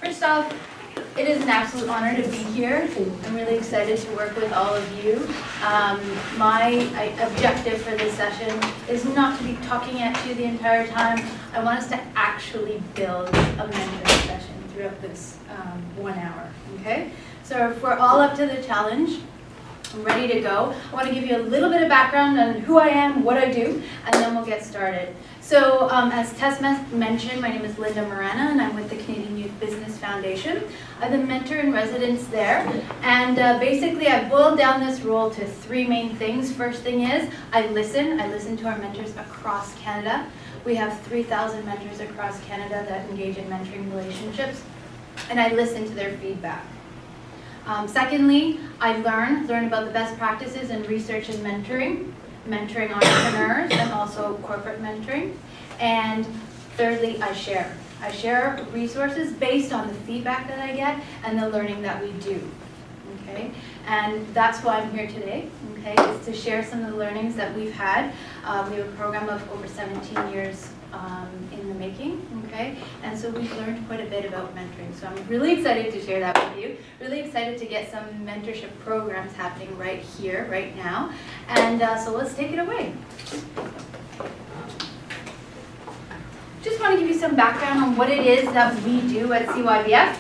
First off, it is an absolute honor to be here. I'm really excited to work with all of you. My objective for this session is not to be talking at you the entire time. I want us to actually build a mentoring session throughout this 1 hour, okay? So if we're all up to the challenge, I'm ready to go. I want to give you a little bit of background on who I am, what I do, and then we'll get started. So as Tess mentioned, my name is Linda Morana, and I'm with the Canadian Youth Business Foundation. I'm the mentor in residence there, and basically I've boiled down this role to 3 main things. First thing is I listen to our mentors across Canada. We have 3,000 mentors across Canada that engage in mentoring relationships, and I listen to their feedback. Secondly, I learn about the best practices in research and mentoring entrepreneurs and also corporate mentoring. And thirdly, I share. I share resources based on the feedback that I get and the learning that we do. Okay, and that's why I'm here today. Okay, is to share some of the learnings that we've had. We have a program of over 17 years in the making, okay? And so we've learned quite a bit about mentoring. So I'm really excited to share that with you. Really excited to get some mentorship programs happening right here, right now. And so let's take it away. Just want to give you some background on what it is that we do at CYBF.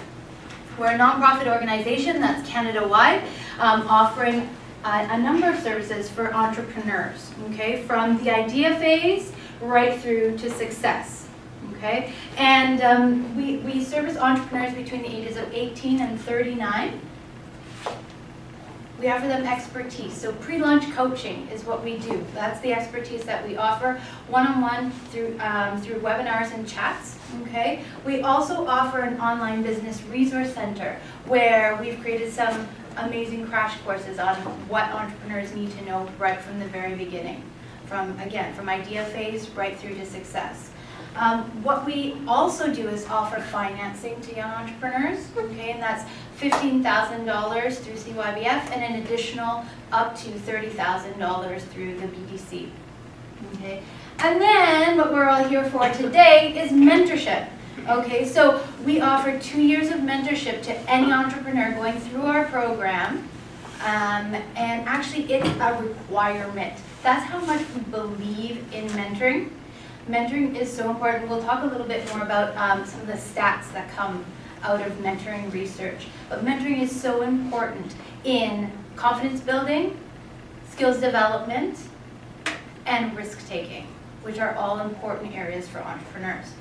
We're a nonprofit organization that's Canada-wide, offering a number of services for entrepreneurs, okay? From the idea phase right through to success, okay? And we service entrepreneurs between the ages of 18 and 39. We offer them expertise. So pre-launch coaching is what we do. That's the expertise that we offer one-on-one through webinars and chats, okay? We also offer an online business resource center where we've created some amazing crash courses on what entrepreneurs need to know right from the very beginning. From idea phase right through to success. What we also do is offer financing to young entrepreneurs, okay, and that's $15,000 through CYBF and an additional up to $30,000 through the BDC, okay. And then what we're all here for today is mentorship, okay. So we offer 2 years of mentorship to any entrepreneur going through our program, and actually it's a requirement. That's how much we believe in mentoring. Mentoring is so important. We'll talk a little bit more about some of the stats that come out of mentoring research. But mentoring is so important in confidence building, skills development, and risk taking, which are all important areas for entrepreneurs.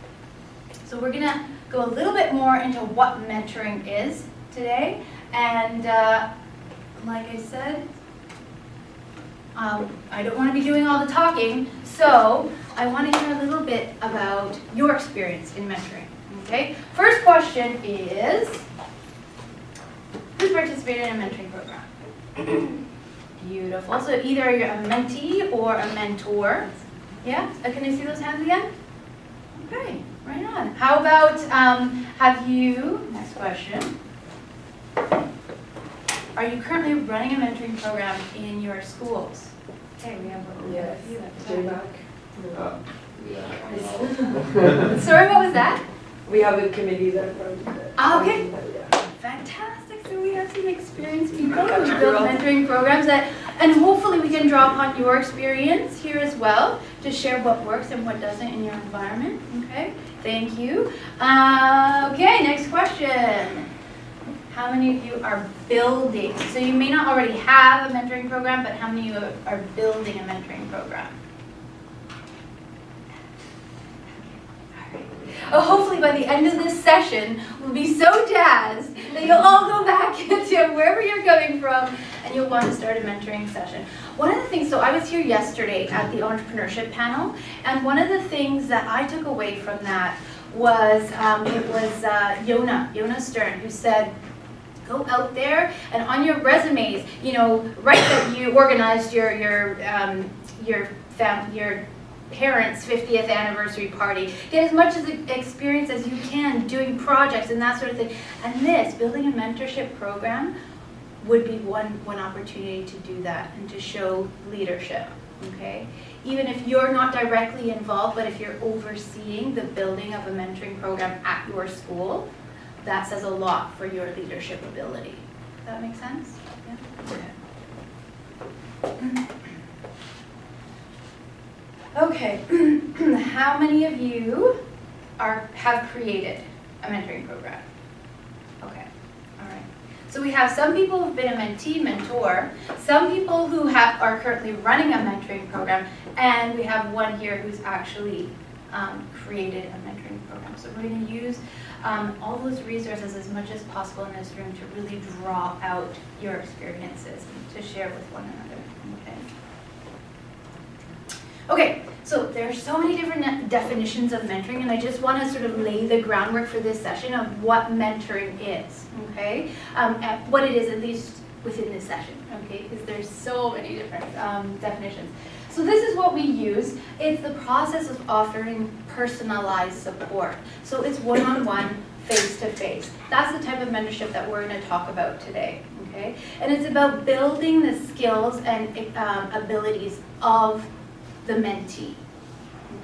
So we're going to go a little bit more into what mentoring is today. And like I said, I don't want to be doing all the talking, so I want to hear a little bit about your experience in mentoring, okay? First question is, who's participated in a mentoring program? Beautiful. So either you're a mentee or a mentor. Yeah? Can I see those hands again? Okay, right on. How about, next question. Are you currently running a mentoring program in your schools? Okay, we have a few. Sorry, what was that? We have a committee that runs it. Okay. Fantastic. So we have some experienced people who build mentoring programs and hopefully we can draw upon your experience here as well to share what works and what doesn't in your environment. Okay, thank you. Okay, next question. How many of you are building? So you may not already have a mentoring program, but how many of you are building a mentoring program? Oh, hopefully by the end of this session, we'll be so jazzed that you'll all go back to wherever you're coming from and you'll want to start a mentoring session. One of the things, so I was here yesterday at the entrepreneurship panel, and one of the things that I took away from that was, Yona Stern, who said, go out there and on your resumes, write that you organized your parents' 50th anniversary party. Get as much experience as you can doing projects and that sort of thing. And building a mentorship program would be one opportunity to do that and to show leadership, okay? Even if you're not directly involved, but if you're overseeing the building of a mentoring program at your school, that says a lot for your leadership ability. Does that make sense? Yeah? Okay. How many of you have created a mentoring program? Okay. All right. So we have some people who've been a mentee, mentor, some people who are currently running a mentoring program, and we have one here who's actually created a mentoring program. So we're going to use all those resources as much as possible in this room to really draw out your experiences and to share with one another. Okay, so there are so many different definitions of mentoring, and I just want to sort of lay the groundwork for this session of what mentoring is, okay? And what it is, at least within this session, okay? Because there's so many different definitions. So this is what we use. It's the process of offering personalized support. So it's one-on-one, face-to-face. That's the type of mentorship that we're going to talk about today, okay? And it's about building the skills and abilities of the mentee,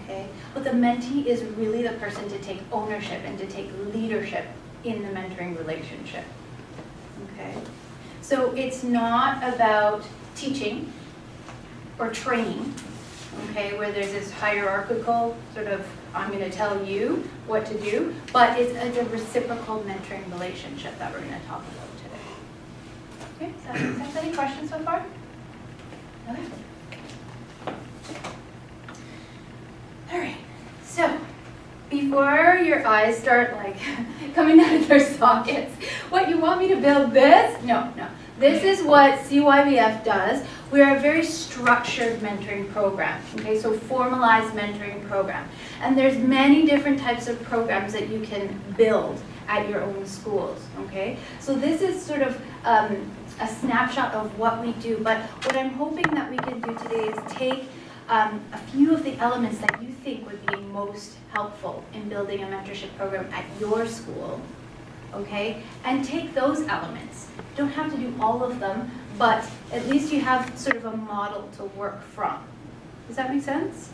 okay? But the mentee is really the person to take ownership and to take leadership in the mentoring relationship, okay? So it's not about teaching or training, okay, where there's this hierarchical sort of, I'm going to tell you what to do, but it's a reciprocal mentoring relationship that we're going to talk about today. Okay, does that make sense? Any questions so far? Okay. All right, so before your eyes start like coming out of their sockets, what, you want me to build this? No. This is what CYBF does. We are a very structured mentoring program, okay, so formalized mentoring program. And there's many different types of programs that you can build at your own schools, okay? So this is sort of a snapshot of what we do, but what I'm hoping that we can do today is take a few of the elements that you think would be most helpful in building a mentorship program at your school, okay? And take those elements. You don't have to do all of them, but at least you have sort of a model to work from. Does that make sense?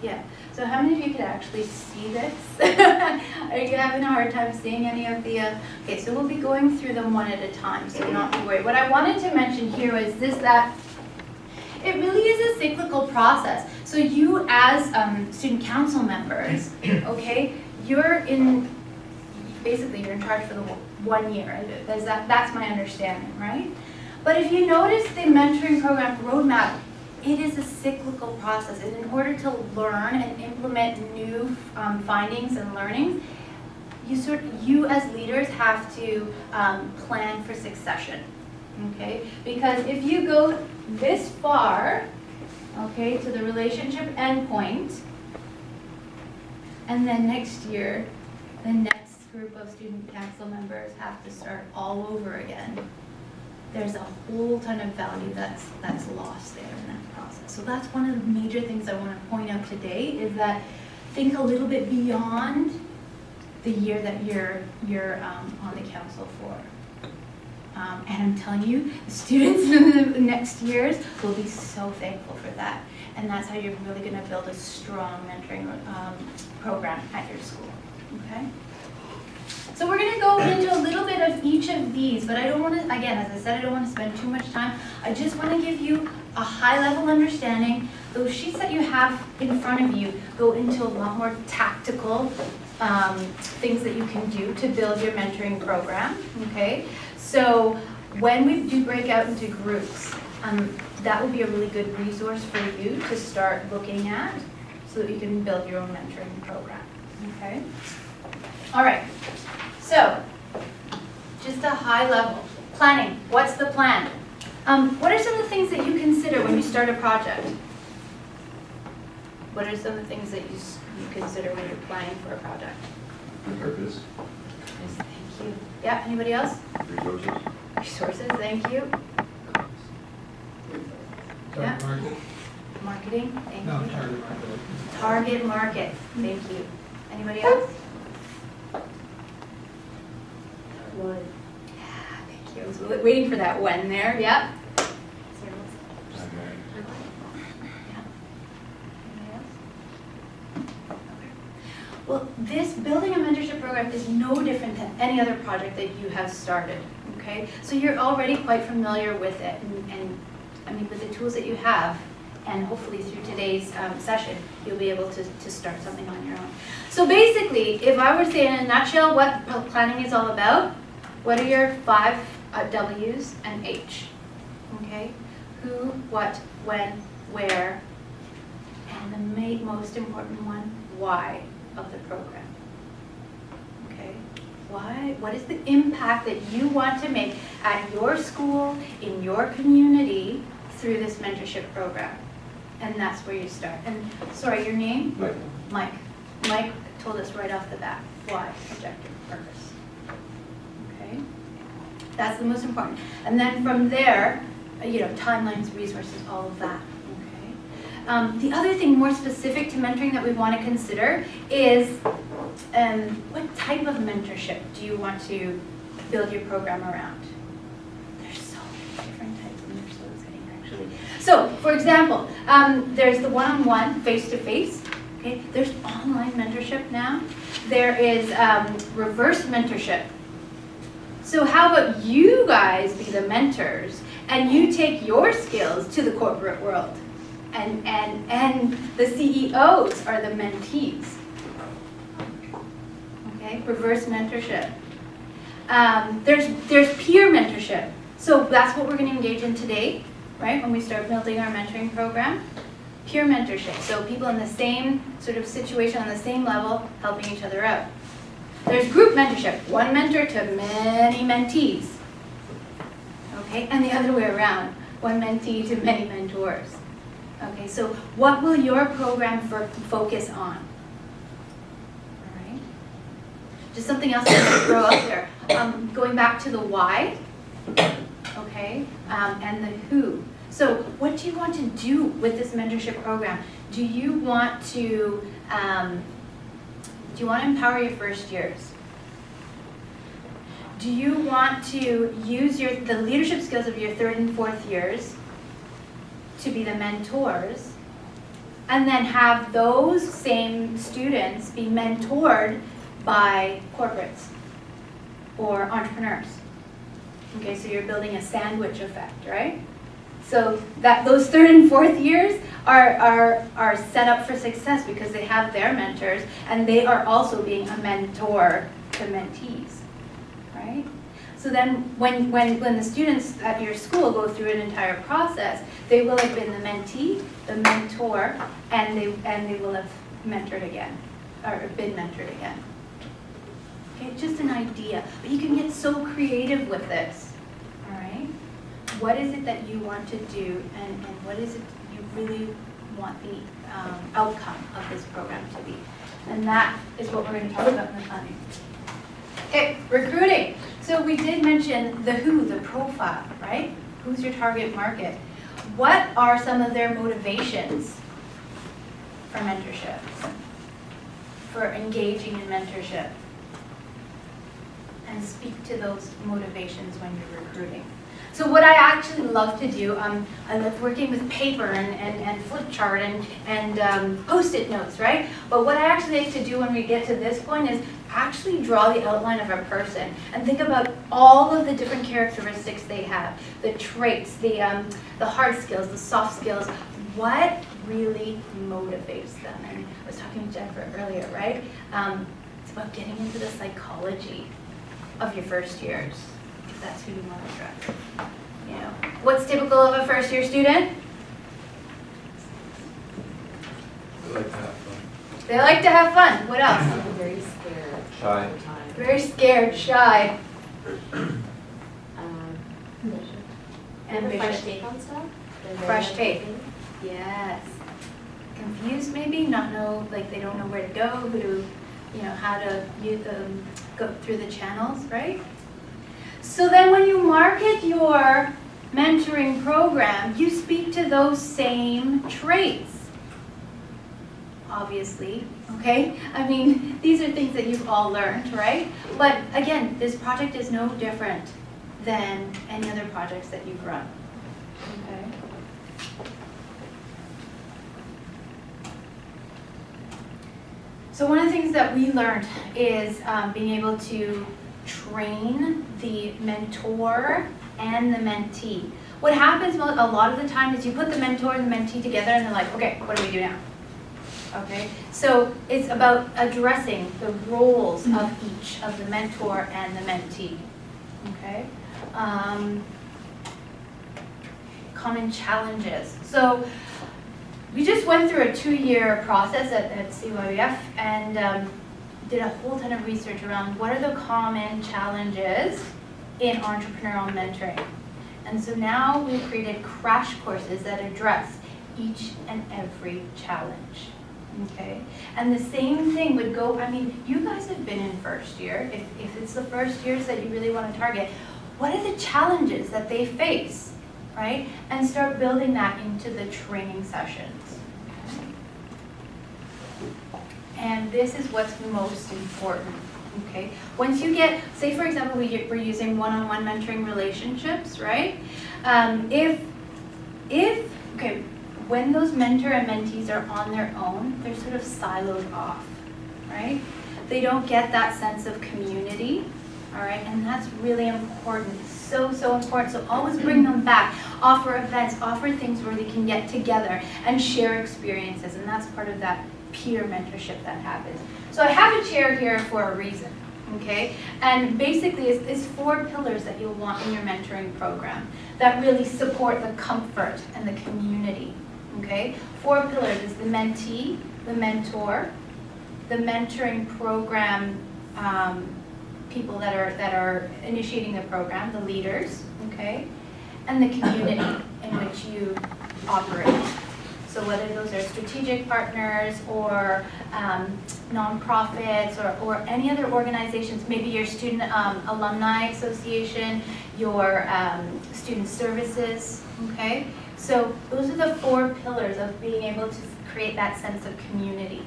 Yeah. So how many of you can actually see this? Are you having a hard time seeing any of the... Okay, so we'll be going through them one at a time, so not to worry. What I wanted to mention here is this, that it really is a cyclical process. So you as student council members, okay, you're in charge for the 1 year. That's my understanding, right? But if you notice the mentoring program roadmap, it is a cyclical process. And in order to learn and implement new findings and learnings, you as leaders have to plan for succession, okay? Because if you go this far, okay, to the relationship endpoint, and then next year, the next group of student council members have to start all over again, there's a whole ton of value that's lost there in that process. So that's one of the major things I want to point out today, is that think a little bit beyond the year that you're on the council for. And I'm telling you, the students in the next years will be so thankful for that. And that's how you're really going to build a strong mentoring program at your school, okay? So we're going to go into a little bit of each of these, but I don't want to, again, as I said, I don't want to spend too much time. I just want to give you a high-level understanding. Those sheets that you have in front of you go into a lot more tactical things that you can do to build your mentoring program, okay? So when we do break out into groups, that will be a really good resource for you to start looking at so that you can build your own mentoring program, okay? All right, so just a high level. Planning, what's the plan? What are some of the things that you consider when you start a project? What are some of the things that you consider when you're planning for a project? The purpose. Thank you. Yeah, anybody else? Resources. Resources, thank you. Yeah. Target market? Marketing, thank No, you. target market. Target market, thank you. Anybody else? One. Yeah, thank you. I was waiting for that one there, yep. Well, this building a mentorship program is no different than any other project that you have started, okay? So you're already quite familiar with it, and I mean, with the tools that you have, and hopefully through today's session, you'll be able to start something on your own. So basically, if I were to say in a nutshell what planning is all about, what are your 5 W's and H? Okay? Who, what, when, where, and the most important one, why of the program. Okay? Why? What is the impact that you want to make at your school, in your community, through this mentorship program? And that's where you start. And sorry, your name? Mike. Mike. Mike told us right off the bat. Why? Objective, purpose. Okay? That's the most important. And then from there, timelines, resources, all of that. Okay? The other thing more specific to mentoring that we want to consider is what type of mentorship do you want to build your program around? There's so many different types, and they're so exciting actually. So, for example, there's the one-on-one, face-to-face. Okay? There's online mentorship now. There is reverse mentorship. So how about you guys be the mentors and you take your skills to the corporate world, and the CEOs are the mentees. Okay, reverse mentorship. There's peer mentorship. So that's what we're going to engage in today, right? When we start building our mentoring program, peer mentorship. So people in the same sort of situation on the same level, helping each other out. There's group mentorship, one mentor to many mentees. Okay, and the other way around, one mentee to many mentors. Okay, so what will your program focus on? All right. Just something else I'm going to throw out there. Going back to the why, okay, and the who. So what do you want to do with this mentorship program? Do you want to empower your first years? Do you want to use the leadership skills of your 3rd and 4th years to be the mentors, and then have those same students be mentored by corporates or entrepreneurs? Okay, so you're building a sandwich effect, right? So that those 3rd and 4th years are set up for success because they have their mentors, and they are also being a mentor to mentees, right? So then when the students at your school go through an entire process, they will have been the mentee, the mentor, and they will have mentored again, or been mentored again. Okay, just an idea, but you can get so creative with this. All right. What is it that you want to do, and what is it you really want the outcome of this program to be? And that is what we're going to talk about in the planning. Okay, recruiting. So we did mention the who, the profile, right? Who's your target market? What are some of their motivations for mentorship, for engaging in mentorship? And speak to those motivations when you're recruiting. So what I actually love to do, I love working with paper and flip chart and Post-it notes, right? But what I actually like to do when we get to this point is actually draw the outline of a person and think about all of the different characteristics they have, the traits, the hard skills, the soft skills, what really motivates them. And I was talking to Jennifer earlier, right? It's about getting into the psychology of your first years, if that's who you want to address. You know, what's typical of a first-year student? They like to have fun. They like to have fun. What else? Very scared. Shy. Very scared, shy, Ambitious. Fresh ambitious. take on stuff. They're very Fresh take. motivated. Yes. Confused maybe, not know, like they don't know where to go, who to, how to go through the channels, right? So then when you market your mentoring program, you speak to those same traits, obviously, okay? I mean, these are things that you've all learned, right? But again, this project is no different than any other projects that you've run, okay? So one of the things that we learned is being able to train the mentor and the mentee. What happens a lot of the time is you put the mentor and the mentee together and they're like, okay, what do we do now? Okay, so it's about addressing the roles of each of the mentor and the mentee. Okay, common challenges. So we just went through a 2-year process at CYBF and did a whole ton of research around what are the common challenges in entrepreneurial mentoring. And so now we've created crash courses that address each and every challenge. Okay, and the same thing would go, I mean, you guys have been in first year. If it's the first years that you really want to target, what are the challenges that they face, right? And start building that into the training sessions. Okay? And this is what's most important, okay? Once you get, say for example, we're using one-on-one mentoring relationships, right? Okay, when those mentor and mentees are on their own, they're sort of siloed off, right? They don't get that sense of community, all right? And that's really important, so important. So always bring them back, offer events, offer things where they can get together and share experiences, and that's part of that peer mentorship that happens. So I have a chair here for a reason, okay? And basically it's 4 pillars that you'll want in your mentoring program that really support the comfort and the community. Okay, 4 pillars is the mentee, the mentor, the mentoring program people that are initiating the program, the leaders, okay, and the community in which you operate. So whether those are strategic partners or nonprofits or any other organizations, maybe your student alumni association, your student services, okay? So those are the 4 pillars of being able to create that sense of community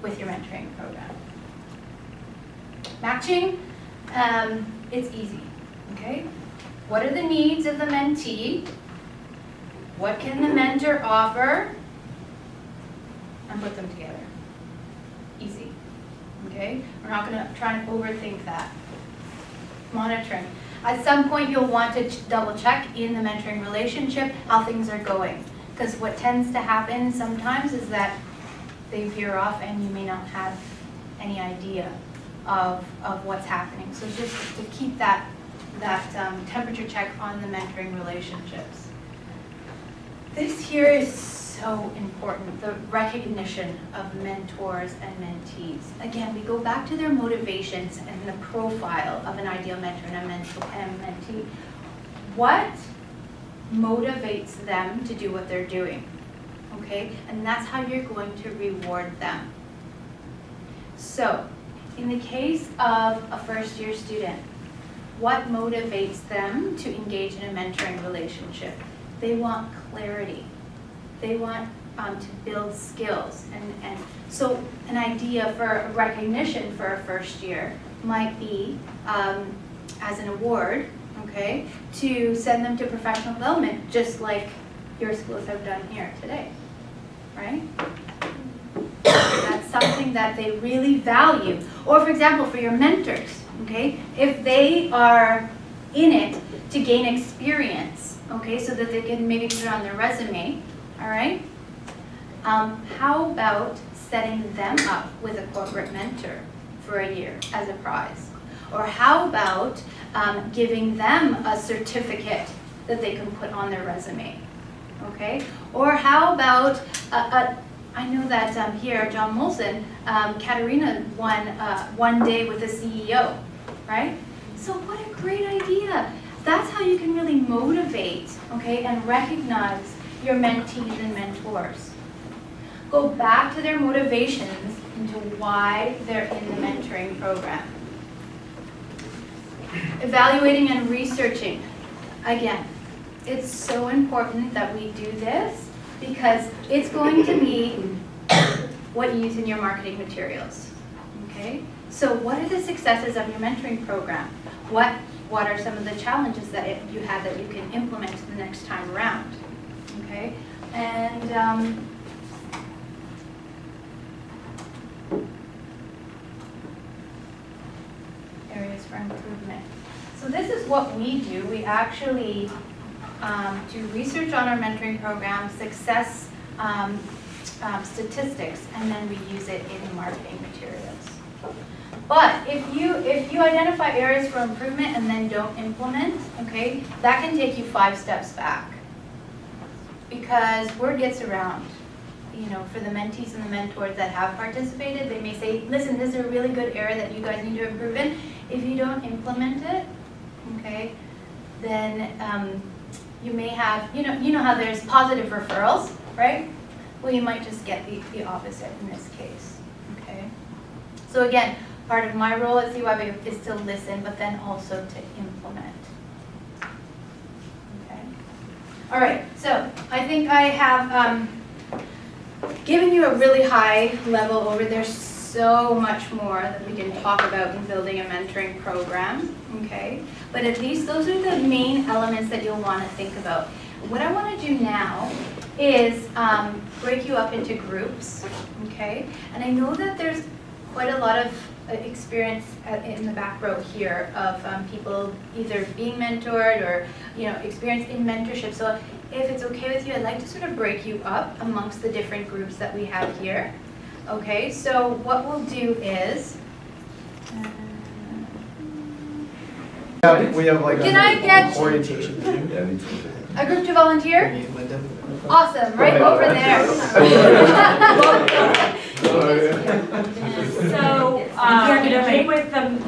with your mentoring program. Matching, it's easy, okay? What are the needs of the mentee? What can the mentor offer? And put them together. Easy, okay? We're not gonna try and overthink that. Monitoring. At some point, you'll want to double check in the mentoring relationship how things are going. Because what tends to happen sometimes is that they veer off and you may not have any idea of what's happening. So just to keep that temperature check on the mentoring relationships. This here is so important, the recognition of mentors and mentees. Again, we go back to their motivations and the profile of an ideal mentor and a mentee. What motivates them to do what they're doing? Okay, and that's how you're going to reward them. So, in the case of a first-year student, what motivates them to engage in a mentoring relationship? They want clarity. They want to build skills. And so an idea for recognition for a first year might be, as an award, okay, to send them to professional development, just like your schools have done here today, right? That's something that they really value. Or for example, for your mentors, okay, if they are in it to gain experience, okay, so that they can maybe put it on their resume, all right? How about setting them up with a corporate mentor for a year as a prize? Or how about giving them a certificate that they can put on their resume, okay? Or how about, I know that here, John Molson, Katerina won one day with the CEO, right? So what a great idea. That's how you can really motivate, okay, and recognize your mentees and mentors. Go back to their motivations into why they're in the mentoring program. Evaluating and researching. Again, it's so important that we do this because it's going to be what you use in your marketing materials, okay? So what are the successes of your mentoring program? What are some of the challenges that you have that you can implement the next time around, okay? And is what we do. We actually do research on our mentoring program, success statistics, and then we use it in marketing materials. But if you identify areas for improvement and then don't implement, okay, that can take you 5 steps back. Because word gets around. You know, for the mentees and the mentors that have participated, they may say, listen, this is a really good area that you guys need to improve in. If you don't implement it, okay, then you may have, you know how there's positive referrals, right? Well, you might just get the opposite in this case, okay? So again, part of my role at CYB is to listen, but then also to implement. Okay. All right, so I think I have given you a really high level over. There's so much more that we can talk about in building a mentoring program, okay? But at least those are the main elements that you'll want to think about. What I want to do now is break you up into groups, okay? And I know that there's quite a lot of experience in the back row here of people either being mentored or, you know, experience in mentorship. So if it's okay with you, I'd like to sort of break you up amongst the different groups that we have here. Okay, so what we'll do is, we have like Can I get- orientation meeting. Yeah, me too. a group to volunteer? We need Linda. Awesome, right over there. So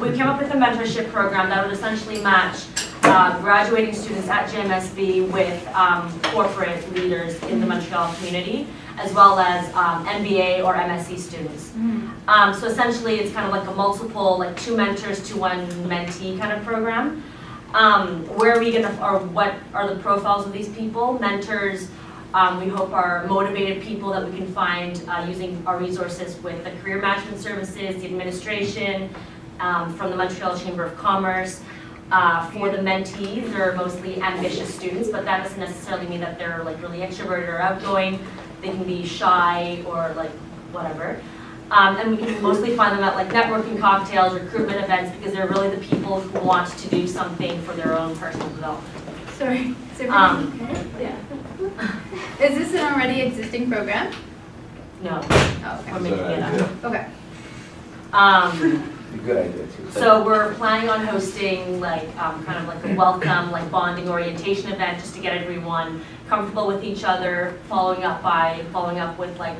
we came up with a mentorship program that would essentially match graduating students at JMSB with corporate leaders in the Montreal community, as well as MBA or MSc students. So essentially, it's kind of like a multiple, like 2 mentors to 1 mentee kind of program. Where are we gonna, or what are the profiles of these people? Mentors, we hope are motivated people that we can find using our resources with the career management services, the administration, from the Montreal Chamber of Commerce. For the mentees, they're mostly ambitious students, but that doesn't necessarily mean that they're like really extroverted or outgoing. They can be shy or like whatever. And we can mostly find them at like networking cocktails, recruitment events, because they're really the people who want to do something for their own personal development. Sorry. Yeah. Is this an already existing program? No, Oh, we're okay. making it up. Okay. Good idea too. So we're planning on hosting like kind of like a welcome, like bonding orientation event, just to get everyone comfortable with each other, following up with like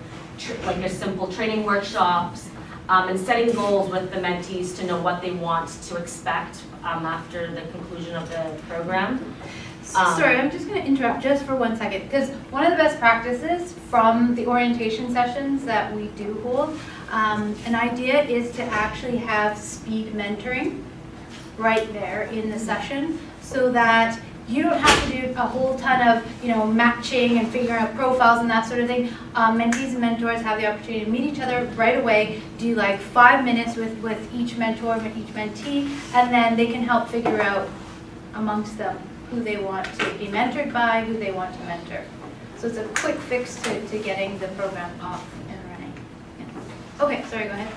a simple training workshops, and setting goals with the mentees to know what they want to expect after the conclusion of the program. Sorry, I'm just going to interrupt just for 1 second, because one of the best practices from the orientation sessions that we do hold, an idea is to actually have speed mentoring right there in the session, so that you don't have to do a whole ton of, you know, matching and figuring out profiles and that sort of thing. Mentees and mentors have the opportunity to meet each other right away, do like 5 minutes with each mentor and each mentee, and then they can help figure out amongst them who they want to be mentored by, who they want to mentor. So it's a quick fix to getting the program off and running. Yeah. Okay, sorry, go ahead.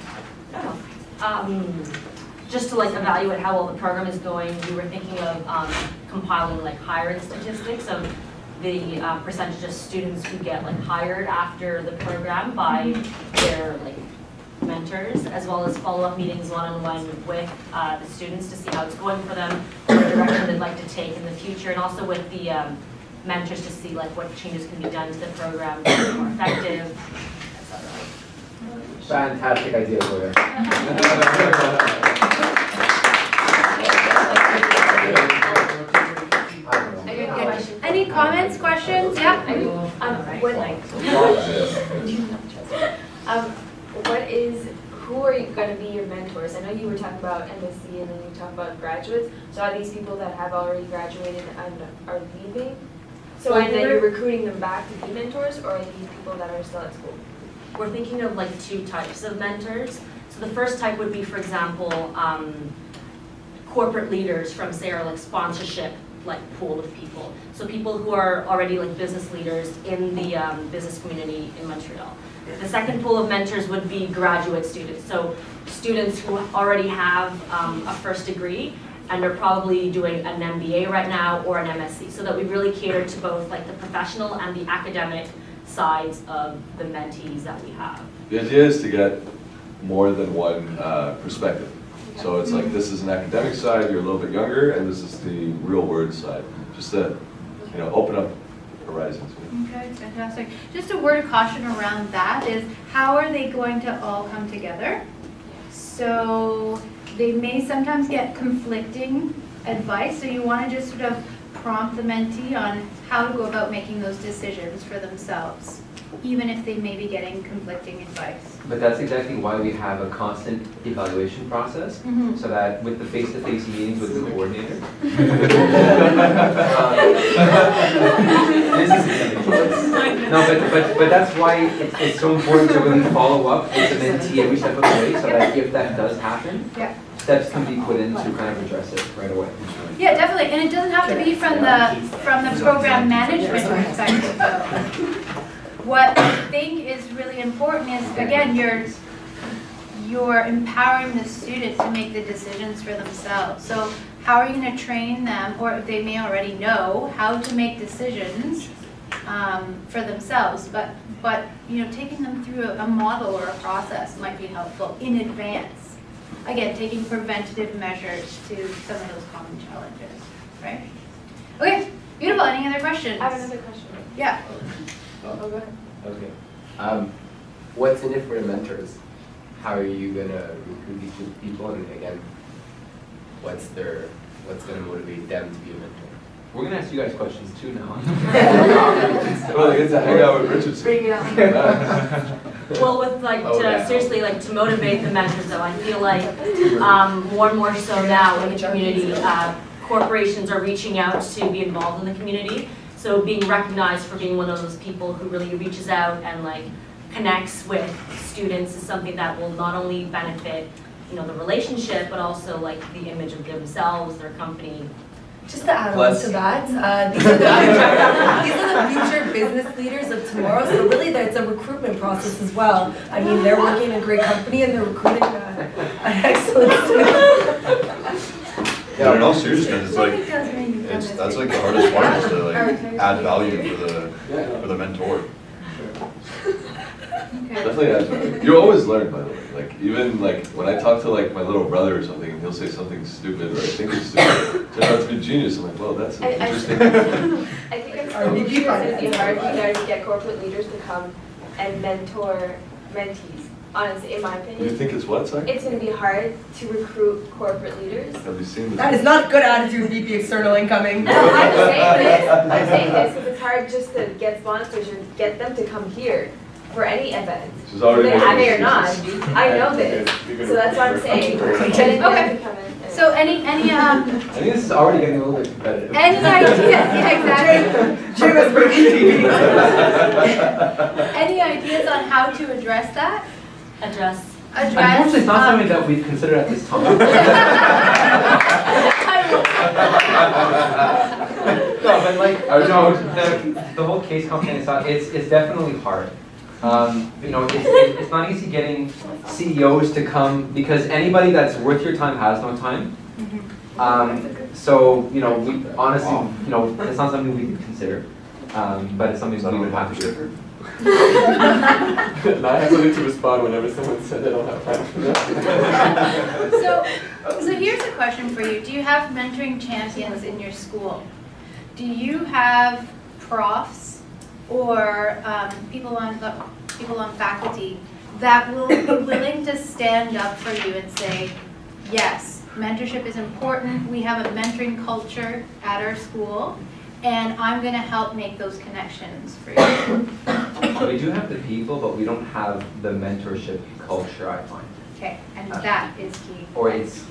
Just to like evaluate how well the program is going, we were thinking of compiling like hiring statistics of the percentage of students who get like hired after the program by their like mentors, as well as follow-up meetings one-on-one with the students to see how it's going for them, what direction they'd like to take in the future, and also with the mentors to see like what changes can be done to the program to be more effective, etc. Fantastic idea, Gloria. Any comments, questions? Yeah? Who are going to be your mentors? I know you were talking about MSc and then you talked about graduates. So are these people that have already graduated and are leaving? So and then you're recruiting them back to be mentors, or are these people that are still at school? We're thinking of like 2 types of mentors. So the first type would be, for example, corporate leaders from, say, our like sponsorship like pool of people. So people who are already like business leaders in the business community in Montreal. The second pool of mentors would be graduate students. So students who already have a first degree and are probably doing an MBA right now or an MSc, so that we really cater to both like the professional and the academic sides of the mentees that we have. The idea is to get more than one perspective. So it's like, this is an academic side, you're a little bit younger, and this is the real world side. Just to, open up horizons. Okay, fantastic. Just a word of caution around that is, how are they going to all come together? So they may sometimes get conflicting advice, so you want to just sort of prompt the mentee on how to go about making those decisions for themselves, even if they may be getting conflicting advice. But that's exactly why we have a constant evaluation process, so that with the face-to-face meetings with the coordinator. But that's why it's so important to really follow up with the mentee every step of the way, so that if that does happen, steps can be put in to kind of address it right away. Yeah, definitely, and it doesn't have to be from the program management perspective though. What I think is really important is, again, you're empowering the student to make the decisions for themselves. So how are you going to train them, or they may already know how to make decisions for themselves, but taking them through a model or a process might be helpful in advance. Again, taking preventative measures to some of those common challenges, right? Okay, beautiful. Any other questions? I have another question. Yeah. Oh, go ahead. Okay. What's in it for the mentors? How are you gonna recruit these people? And again, what's gonna motivate them to be a mentor? We're going to ask you guys questions too now. Well, I get to hang out with Richardson. Bring it on. Well, with seriously, to motivate the mentors though, I feel like more and more so now in the community, corporations are reaching out to be involved in the community. So being recognized for being one of those people who really reaches out and connects with students is something that will not only benefit, the relationship, but also the image of themselves, their company. Just to add on to that, these are the future business leaders of tomorrow, so really it's a recruitment process as well. I mean, they're working in a great company and they're recruiting an excellent student. Yeah, in all seriousness, that's the hardest part is to add value for the mentor. Definitely adds value. You always learn, by the way. Even when I talk to my little brother or something, and he'll say something stupid or I think it's stupid, turns out to be genius. I'm like, well, that's interesting. I think it's going to be hard for you guys to get corporate leaders to come and mentor mentees. Honestly, in my Do you opinion, think it's what, sorry? it's going to be hard to recruit corporate leaders. Have you seen this? That is not a good attitude, VP External Incoming. No, I'm saying this because it's hard just to get sponsors or get them to come here for any event. She's already I may or making not. excuses. I know this, so that's what I'm saying. Getting them to come in. So any I think this is already getting a little bit competitive. any ideas? Yeah, exactly. Any ideas on how to address that? Unfortunately, it's not something that we've considered at this time. No, but the whole case company side, it's definitely hard. It's not easy getting CEOs to come because anybody that's worth your time has no time. So we honestly, it's not something we could consider, but it's something that we would have to do. I have something to respond whenever someone said they don't have time for that. So here's a question for you. Do you have mentoring champions in your school? Do you have profs or people on faculty that will be willing to stand up for you and say, yes, mentorship is important. We have a mentoring culture at our school, and I'm going to help make those connections for you. We do have the people, but we don't have the mentorship culture, I find. Okay, and that is key. Or it's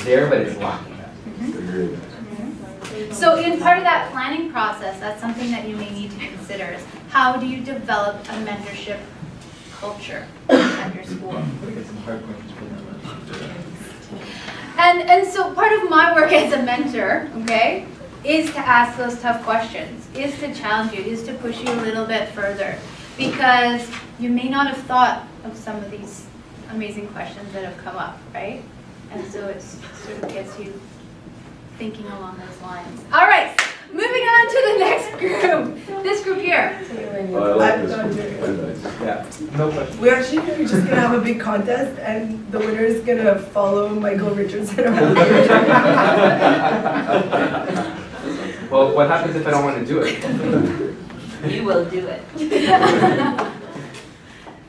there, but it's lacking. So in part of that planning process, that's something that you may need to consider is how do you develop a mentorship culture at your school? And so part of my work as a mentor, okay, is to ask those tough questions, is to challenge you, is to push you a little bit further. Because you may not have thought of some of these amazing questions that have come up, right? And so it sort of gets you thinking along those lines. All right, moving on to the next group. This group here. Oh, I like this one. Very nice. Yeah, no question. We're actually just gonna have a big contest, and the winner is gonna follow Michael Richardson around. Well, what happens if I don't want to do it? You will do it.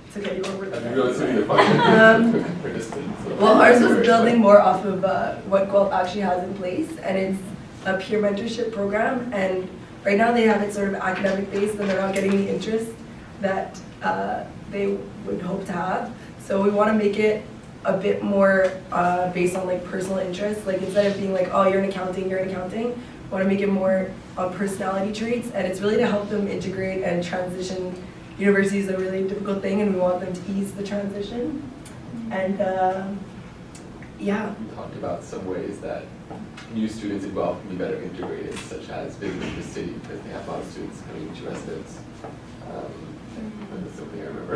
It's okay, you won't work. Have you really seen the function? Well, ours was building more off of what Guelph actually has in place, and it's a peer mentorship program. And right now they have it sort of academic based, and they're not getting the interest that they would hope to have. So we want to make it a bit more based on like personal interests. Like instead of being like, oh, you're in accounting, we want to make it more on personality traits, and it's really to help them integrate and transition. University is a really difficult thing, and we want them to ease the transition. And yeah. We talked about some ways that new students in Guelph can be better integrated, such as being in the city, because they have a lot of students coming into residence. That's something I remember.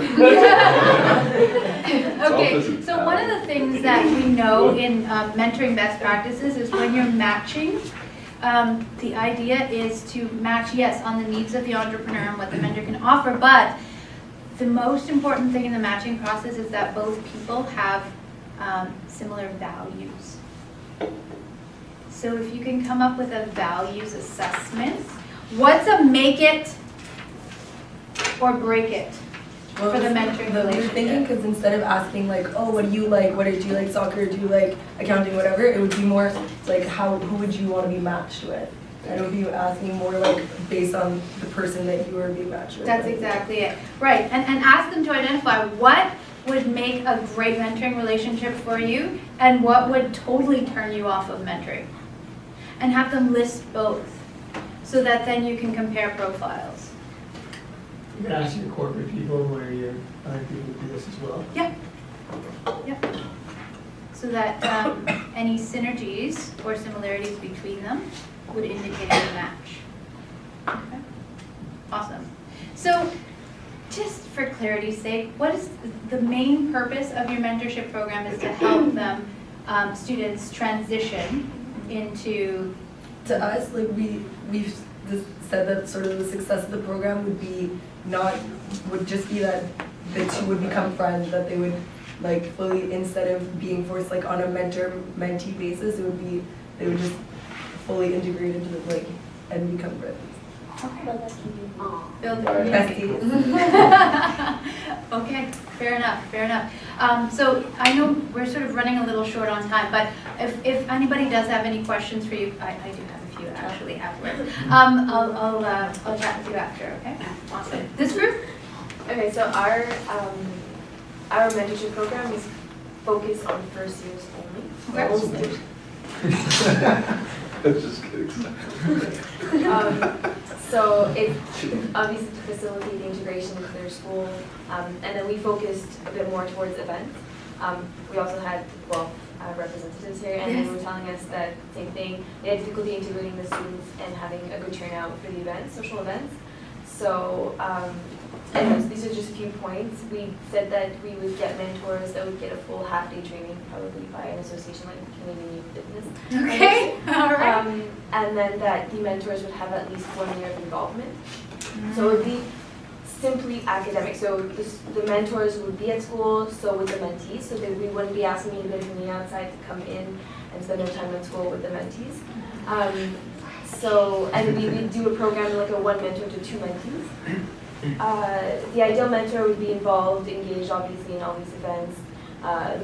Okay, so one of the things that we know in mentoring best practices is when you're matching, the idea is to match, yes, on the needs of the entrepreneur and what the mentor can offer, but the most important thing in the matching process is that both people have similar values. So if you can come up with a values assessment, what's a make it or break it for the mentoring We're relationship? thinking because instead of asking like, oh, what do you like? What did you like soccer? Do you like accounting? Whatever. It would be more like who would you want to be matched with? And it would be asking more like based on the person that you are being matched with. That's exactly it. Right, and ask them to identify what would make a great mentoring relationship for you and what would totally turn you off of mentoring. And have them list both so that then you can compare profiles. You can ask your corporate people where your other people do this as well. Yep. So that any synergies or similarities between them would indicate a match. Okay. Awesome. So just for clarity's sake, what is the main purpose of your mentorship program is to help them, students transition into... To us, like we've said that sort of the success of the program would just be that the two would become friends, that they would like fully, instead of being forced like on a mentor-mentee basis, they would just fully integrate into the like and become friends. Build Besties. Okay, fair enough. So I know we're sort of running a little short on time, but if anybody does have any questions for you, I do have a few actually afterwards. I'll chat with you after. Okay. Awesome. This group. Okay, so our mentorship program is focused on first years only. Okay. Just kidding. So it's obviously to facilitate the integration into their school, and then we focused a bit more towards events. We also had representatives here, and they were telling us that same thing. They had difficulty integrating the students and having a good turnout for the events, social events. So, anyways, these are just a few points. We said that we would get mentors that would get a full half-day training, probably by an association like Canadian Youth Fitness. Okay. All right. And then that the mentors would have at least 1 year of involvement. So it would be simply academic. So the mentors would be at school, so would the mentees. So that we wouldn't be asking anybody from the outside to come in and spend their time at school with the mentees. And we would do a program like a 1 mentor to 2 mentees. The ideal mentor would be involved, engaged obviously in all these events,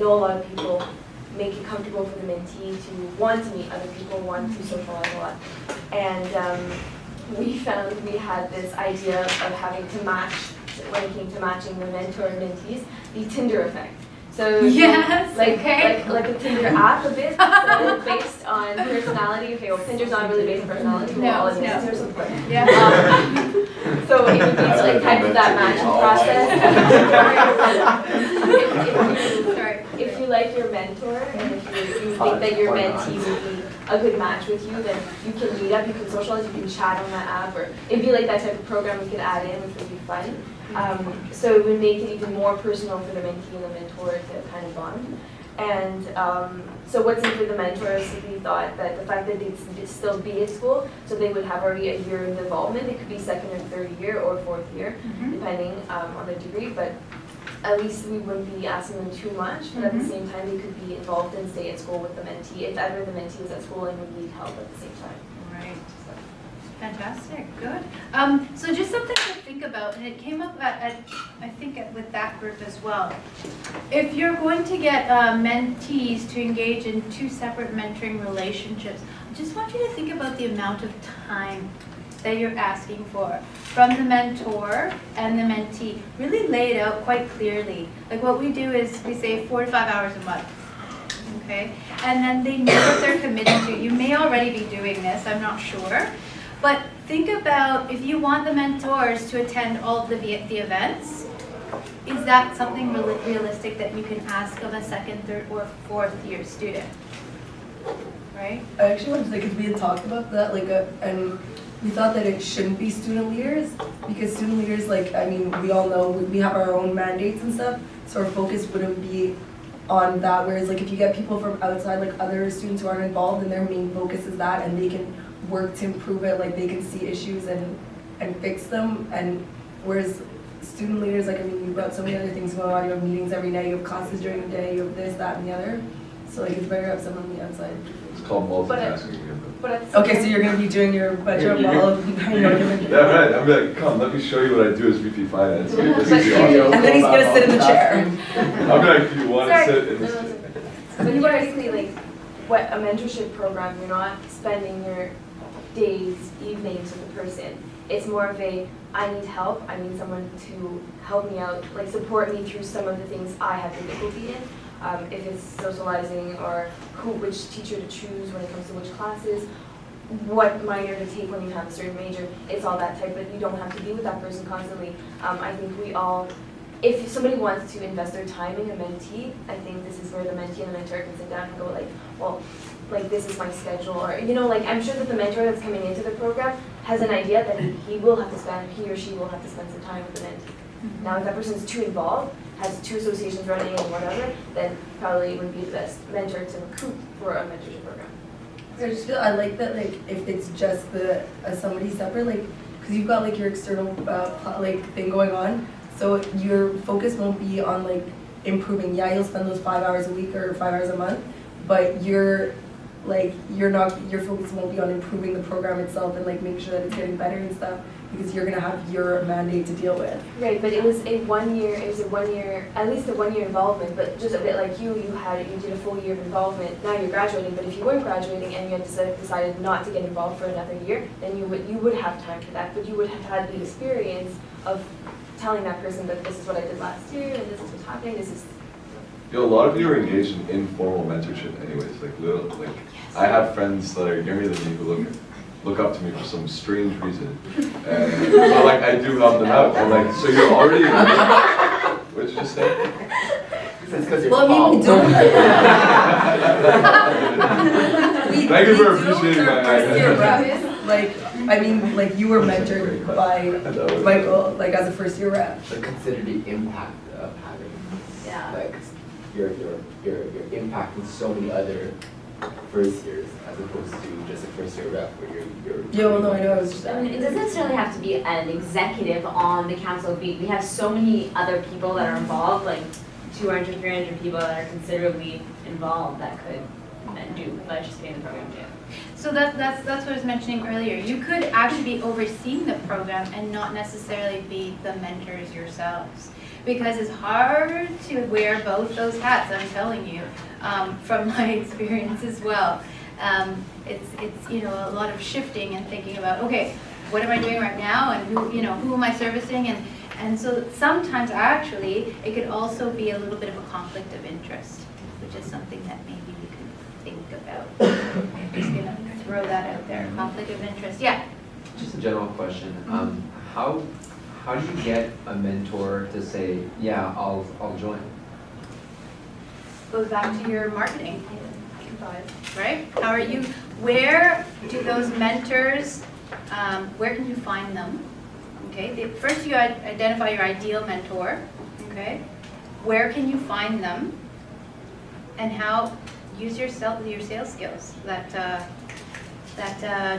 know a lot of people, make it comfortable for the mentee to want to meet other people, want to socialize a lot. And we found we had this idea of having to match, when it came to matching the mentor and mentees, the Tinder effect. So yes, like a Tinder app a bit, so based on personality. Okay, well Tinder's not really based on personality, we'll all admit or something. Yeah. So it would be like kind of that matching process. If you like your mentor and if you think that your mentee would be a good match with you, then you can meet up, you can socialize, you can chat on that app, or it'd be like that type of program we could add in, which would be fun. So it would make it even more personal for the mentee and the mentor to kind of bond. And so what's in for the mentors, we thought that the fact that they'd still be at school, so they would have already a year of involvement. It could be second or third year or fourth year, depending on the degree, but at least we wouldn't be asking them too much, but at the same time, they could be involved and stay at school with the mentee if ever the mentee is at school and would need help at the same time. Right. Fantastic, good. So just something to think about, and it came up I think with that group as well. If you're going to get mentees to engage in two separate mentoring relationships, I just want you to think about the amount of time that you're asking for from the mentor and the mentee. Really lay it out quite clearly. Like what we do is we say 4 to 5 hours a month. Okay? And then they know what they're committed to. You may already be doing this, I'm not sure. But think about if you want the mentors to attend all of the events, is that something realistic that you can ask of a second, third, or fourth year student? Right? I actually wanted to, like, if we had talked about that, like, and we thought that it shouldn't be student leaders, because student leaders, like, I mean, we all know we have our own mandates and stuff, so our focus wouldn't be on that, whereas, like, if you get people from outside, like other students who aren't involved, and their main focus is that, and they can work to improve it, like, they can see issues and fix them, and whereas student leaders, like, I mean, you've got so many other things going on, you have meetings every day, you have classes during the day, you have this, that, and the other, so, like, it's better to have someone on the outside. It's called multitasking. Okay, so you're going to be doing your budget while Yeah, right. I'm like, come, let me show you what I do as VP Finance. And then he's going to sit in the chair. I'm like, you want to sit in this chair? But you basically, like, what a mentorship program, you're not spending your days, evenings with a person. It's more of a, I need help, I need someone to help me out, like support me through some of the things I have difficulty in. If it's socializing or which teacher to choose when it comes to which classes, what minor to take when you have a certain major, it's all that type, but you don't have to be with that person constantly. I think we all, if somebody wants to invest their time in a mentee, I think this is where the mentee and the mentor can sit down and go like, well, like this is my schedule, or you know, like I'm sure that the mentor that's coming into the program has an idea that he or she will have to spend some time with the mentee. Now, if that person's too involved, has 2 associations running and whatever, then probably wouldn't be the best mentor to recruit for a mentorship program. I just feel, I like that, like, if it's just somebody separate, like, because you've got, like, your external, like, thing going on, so your focus won't be on, like, improving. Yeah, you'll spend those 5 hours a week or 5 hours a month, but your focus won't be on improving the program itself and, like, making sure that it's getting better and stuff, because you're going to have your mandate to deal with. Right, but it was a 1 year, at least a 1 year involvement, but just a bit like you did a full year of involvement. Now you're graduating, but if you weren't graduating and you had decided not to get involved for another year, then you would have time for that, but you would have had the experience of telling that person that this is what I did last year and this is what's happening, this is... You know, a lot of you are engaged in informal mentorship anyways, like I have friends that are younger than me who look up to me for some strange reason, and so like I do help them out. And like, so you're already. What did you just say? It's because you're well, I mean, we don't. Thank you for appreciating my idea. Like, I mean, like you were mentored by Michael, like as a first year rep. But consider the impact of having, like, you're impacting so many other first years as opposed to just a first year rep where you're yeah, well, no, I know. I was just I mean, it doesn't necessarily have to be an executive on the council. We have so many other people that are involved, like 200, 300 people that are considerably involved that could participate in the program too. So that's what I was mentioning earlier. You could actually be overseeing the program and not necessarily be the mentors yourselves, because it's hard to wear both those hats. I'm telling you, from my experience as well. It's a lot of shifting and thinking about, okay, what am I doing right now, and who am I servicing, and so sometimes actually it could also be a little bit of a conflict of interest, which is something that maybe we could think about. I'm just gonna throw that out there. Conflict of interest. Yeah. Just a general question. How do you get a mentor to say, yeah, I'll join? Goes back to your marketing, right? How are you? Where do those mentors? Where can you find them? Okay. First, you identify your ideal mentor. Okay. Where can you find them? and how, use your sales skills that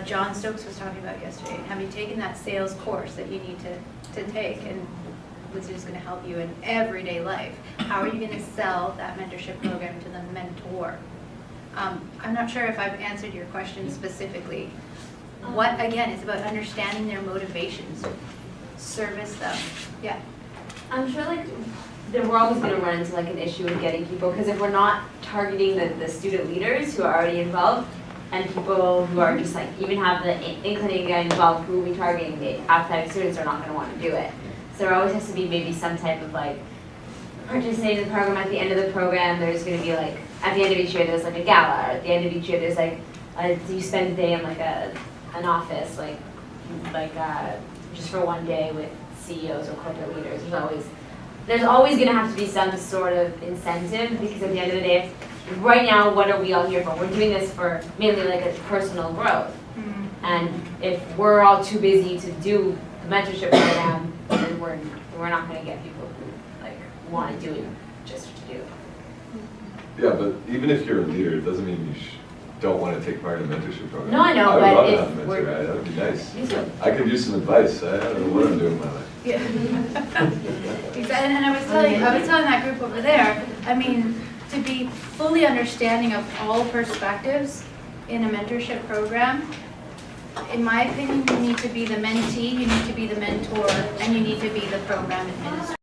John Stokes was talking about yesterday. Have you taken that sales course that you need to take, and which is going to help you in everyday life? How are you going to sell that mentorship program to the mentor? I'm not sure if I've answered your question specifically. What, again, is about understanding their motivations, service them. Yeah. I'm sure like that we're always going to run into like an issue with getting people, because if we're not targeting the student leaders who are already involved, and people who are just like even have the inclination to get involved, who will be targeting, the apathetic students are not going to want to do it. So there always has to be maybe some type of like participating in the program. At the end of the program, there's going to be like, at the end of each year there's like a gala, or at the end of each year there's like you spend a day in like an office, like just for one day with CEOs or corporate leaders. There's always going to have to be some sort of incentive, because at the end of the day, right now, what are we all here for? We're doing this for mainly like a personal growth. And if we're all too busy to do the mentorship program, then we're not going to get people who like want to do it just to do it. Yeah, but even if you're a leader, it doesn't mean you don't want to take part in a mentorship program. No, I know, I would but love to if have a mentor, we're- right? That would be nice. Me too. I could use some advice. I don't know what I'm doing with my life. Yeah. And I was telling that group over there, I mean, to be fully understanding of all perspectives in a mentorship program, in my opinion, you need to be the mentee, you need to be the mentor, and you need to be the program administrator.